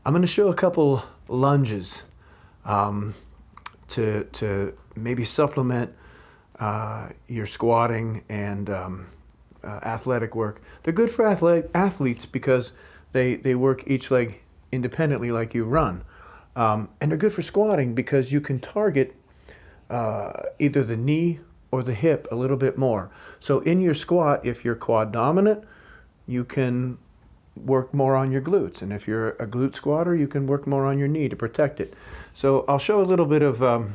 I'm going to show a couple lunges to maybe supplement your squatting and athletic work. They're good for athletes because they work each leg independently like you run. And they're good for squatting because you can target either the knee or the hip a little bit more. So in your squat, if you're quad dominant, you can work more on your glutes. And if you're a glute squatter, you can work more on your knee to protect it. So I'll show a little bit of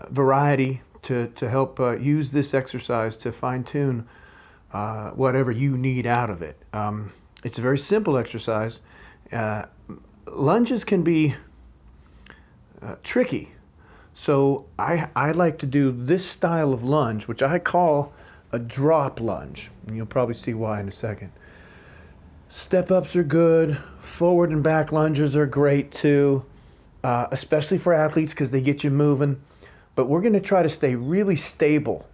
variety to help use this exercise to fine-tune whatever you need out of it. It's a very simple exercise. Lunges can be tricky. So I like to do this style of lunge, which I call a drop lunge. And you'll probably see why in a second. Step-ups are good. Forward and back lunges are great too, especially for athletes because they get you moving. But we're going to try to stay really stable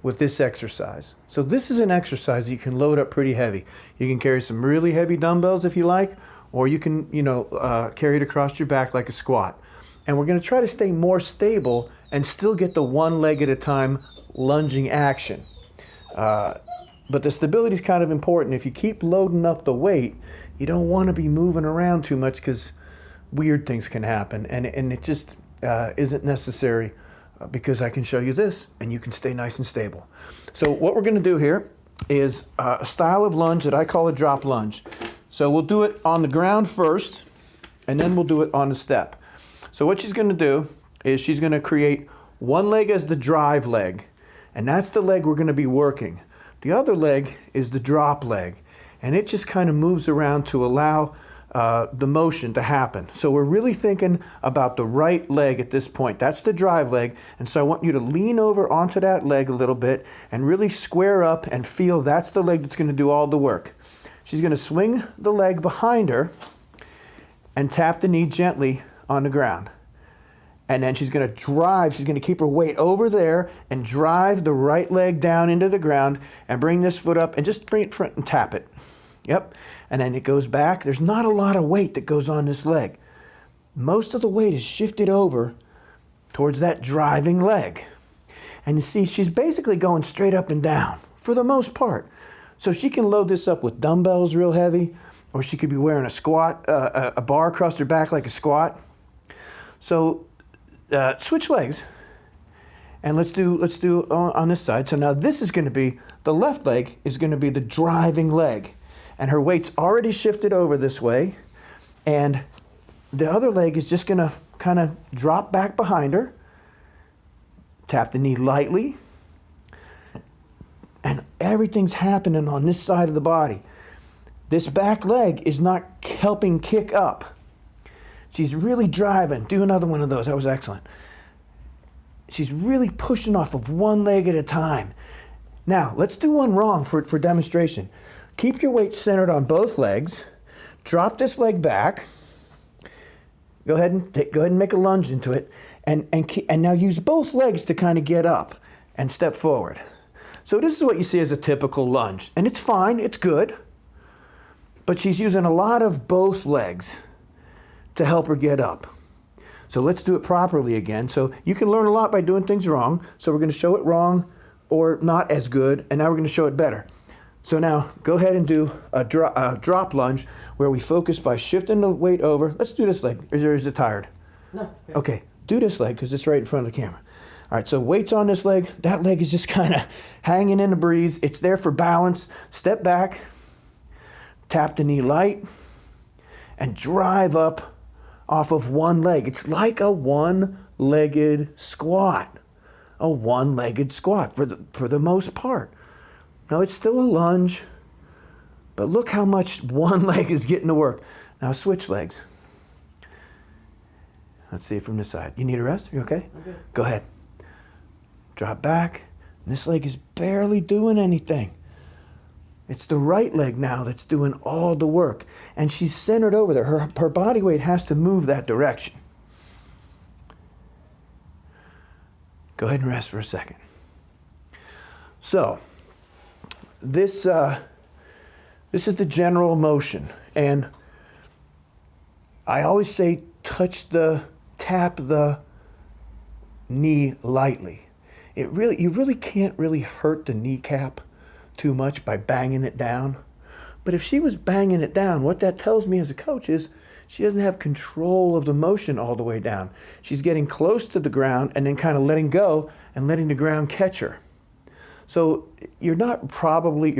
with this exercise. So this is an exercise you can load up pretty heavy. You can carry some really heavy dumbbells if you like, or you can, carry it across your back like a squat. And we're going to try to stay more stable and still get the one leg at a time lunging action. But the stability is kind of important. If you keep loading up the weight, you don't want to be moving around too much because weird things can happen. And it just isn't necessary because I can show you this and you can stay nice and stable. So what we're going to do here is a style of lunge that I call a drop lunge. So we'll do it on the ground first, and then we'll do it on the step. So what she's going to do is she's going to create one leg as the drive leg, and that's the leg we're going to be working. The other leg is the drop leg, and it just kind of moves around to allow the motion to happen. So we're really thinking about the right leg at this point. That's the drive leg, and so I want you to lean over onto that leg a little bit and really square up and feel that's the leg that's going to do all the work. She's going to swing the leg behind her and tap the knee gently on the ground. And then she's going to drive, she's going to keep her weight over there and drive the right leg down into the ground and bring this foot up and just bring it front and tap it. Yep. And then it goes back. There's not a lot of weight that goes on this leg. Most of the weight is shifted over towards that driving leg. And you see, she's basically going straight up and down for the most part. So she can load this up with dumbbells real heavy, or she could be wearing a squat, a bar across her back like a squat. So switch legs, and let's do on this side. So now this is going to be, the left leg is going to be the driving leg, and her weight's already shifted over this way, and the other leg is just going to kind of drop back behind her, tap the knee lightly, and everything's happening on this side of the body. This back leg is not helping kick up. She's really driving. Do another one of those. That was excellent. She's really pushing off of one leg at a time. Now, let's do one wrong for demonstration. Keep your weight centered on both legs. Drop this leg back. Go ahead and make a lunge into it. And now use both legs to kind of get up and step forward. So this is what you see as a typical lunge. And it's fine. It's good. But she's using a lot of both legs to help her get up. So let's do it properly again. So you can learn a lot by doing things wrong. So we're going to show it wrong or not as good, and now we're going to show it better. So now go ahead and do a drop lunge where we focus by shifting the weight over. Let's do this leg. Or is it tired? No. Okay, do this leg because it's right in front of the camera. All right, so weight's on this leg. That leg is just kind of hanging in the breeze. It's there for balance. Step back, tap the knee light, and drive up off of one leg. It's like a one-legged squat. A one-legged squat for the most part. Now it's still a lunge, but look how much one leg is getting to work. Now switch legs. Let's see it from this side. You need a rest? You okay? Okay. Go ahead. Drop back. And this leg is barely doing anything. It's the right leg now that's doing all the work. And she's centered over there. Her body weight has to move that direction. Go ahead and rest for a second. So, this is the general motion. And I always say tap the knee lightly. You really can't really hurt the kneecap too much by banging it down. But if she was banging it down, what that tells me as a coach is she doesn't have control of the motion all the way down. She's getting close to the ground and then kind of letting go and letting the ground catch her. So you're probably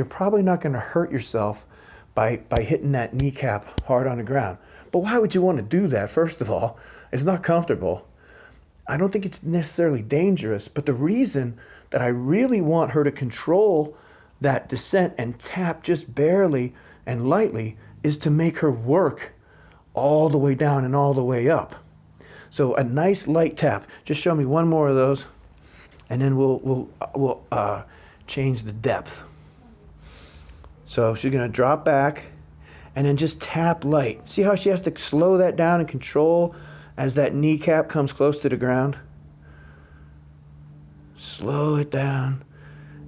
not going to hurt yourself by hitting that kneecap hard on the ground. But why would you want to do that? First of all, it's not comfortable. I don't think it's necessarily dangerous, but the reason that I really want her to control that descent and tap just barely and lightly is to make her work all the way down and all the way up. So a nice light tap. Just show me one more of those, and then we'll change the depth. So she's going to drop back and then just tap light. See how she has to slow that down and control as that kneecap comes close to the ground? Slow it down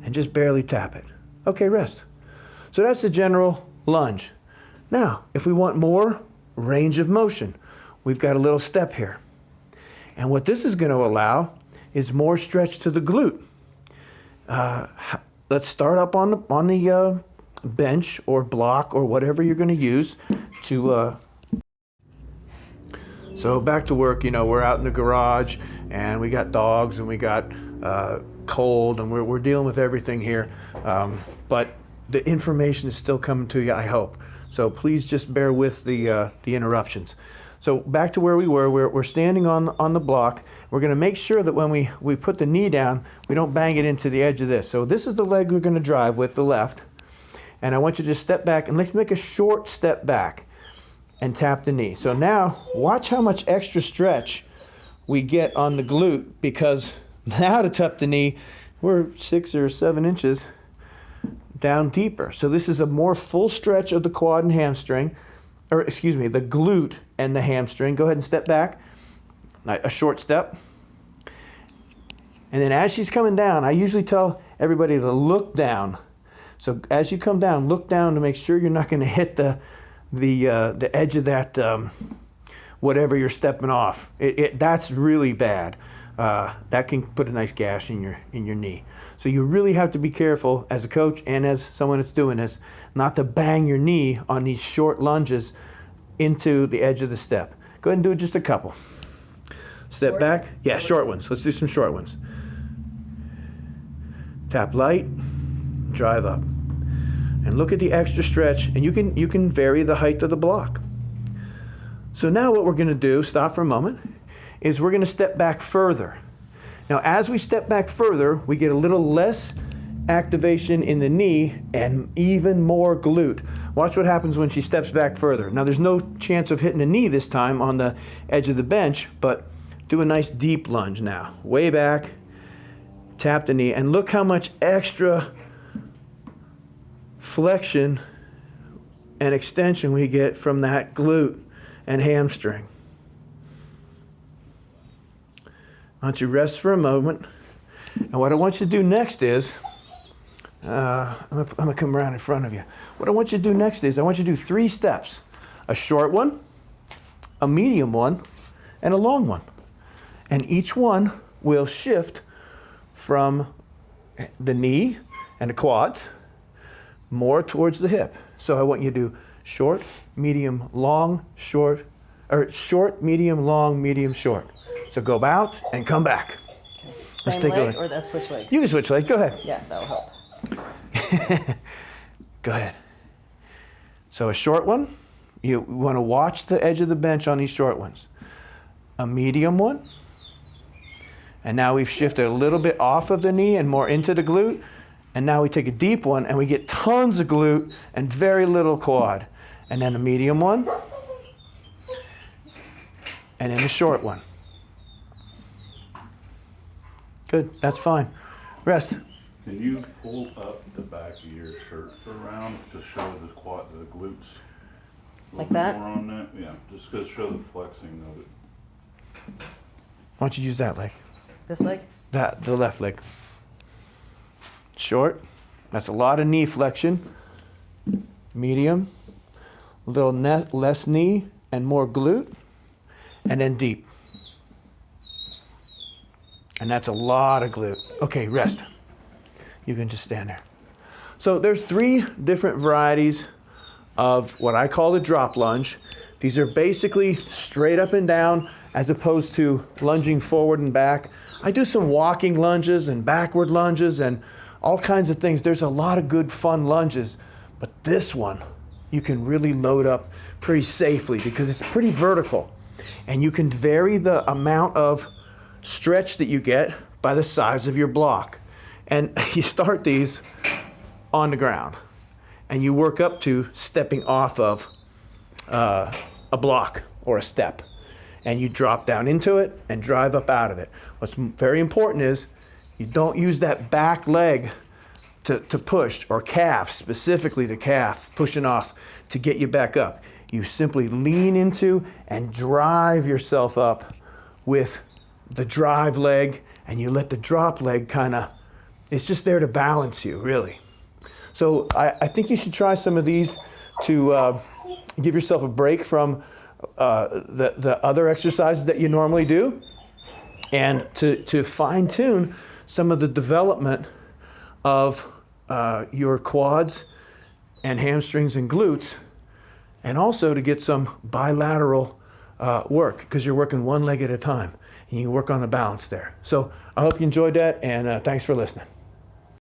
and just barely tap it. Okay, rest. So that's the general lunge. Now, if we want more range of motion, we've got a little step here. And what this is going to allow is more stretch to the glute. Let's start up on the bench or block or whatever you're going to use to... So back to work, we're out in the garage and we got dogs and we got cold and we're dealing with everything here. But the information is still coming to you, I hope. So please just bear with the interruptions. So back to where we were, we're standing on the block. We're going to make sure that when we put the knee down, we don't bang it into the edge of this. So this is the leg we're going to drive with, the left. And I want you to just step back and let's make a short step back and tap the knee. So now watch how much extra stretch we get on the glute, because now to tap the knee, we're 6 or 7 inches down deeper. So this is a more full stretch of the quad and hamstring, or excuse me, the glute and the hamstring. Go ahead and step back, a short step. And then as she's coming down, I usually tell everybody to look down. So as you come down, look down to make sure you're not going to hit the edge of that whatever you're stepping off. That's really bad. That can put a nice gash in your knee. So you really have to be careful as a coach and as someone that's doing this, not to bang your knee on these short lunges into the edge of the step. Go ahead and do just a couple. Step back. Yeah, short ones. Let's do some short ones. Tap light, drive up. And look at the extra stretch, and you can vary the height of the block. So now what we're going to do, stop for a moment, is we're going to step back further. Now as we step back further, we get a little less activation in the knee and even more glute. Watch what happens when she steps back further. Now there's no chance of hitting the knee this time on the edge of the bench, but do a nice deep lunge now. Way back, tap the knee, and look how much extra flexion and extension we get from that glute and hamstring. Why don't you rest for a moment? And what I want you to do next is, I'm gonna come around in front of you. What I want you to do next is, I want you to do 3 steps. A short one, a medium one, and a long one. And each one will shift from the knee and the quads more towards the hip. So I want you to do short, medium, long, short, or short, medium, long, medium, short. So go out and come back. Okay. Same leg or that switch legs? You can switch legs. Go ahead. Yeah, that'll help. Go ahead. So a short one, you want to watch the edge of the bench on these short ones. A medium one, and now we've shifted a little bit off of the knee and more into the glute. And now we take a deep one and we get tons of glute and very little quad. And then a medium one, and then a short one. Good, that's fine. Rest. Can you pull up the back of your shirt around to show the glutes? Like that? More on that? Yeah, just to show the flexing of it. Why don't you use that leg? This leg? The left leg. Short. That's a lot of knee flexion. Medium. A little less knee and more glute, and then deep. And that's a lot of glute. Okay, rest. You can just stand there. So there's 3 different varieties of what I call the drop lunge. These are basically straight up and down as opposed to lunging forward and back. I do some walking lunges and backward lunges and all kinds of things. There's a lot of good fun lunges, but this one you can really load up pretty safely because it's pretty vertical, and you can vary the amount of stretch that you get by the size of your block. And you start these on the ground and you work up to stepping off of a block or a step, and you drop down into it and drive up out of it. What's very important is you don't use that back leg to push, or calf, specifically the calf, pushing off to get you back up. You simply lean into and drive yourself up with the drive leg, and you let the drop leg it's just there to balance you, really. So I think you should try some of these to give yourself a break from the other exercises that you normally do, and to fine tune some of the development of your quads and hamstrings and glutes, and also to get some bilateral work, because you're working one leg at a time and you can work on the balance there. So I hope you enjoyed that, and thanks for listening.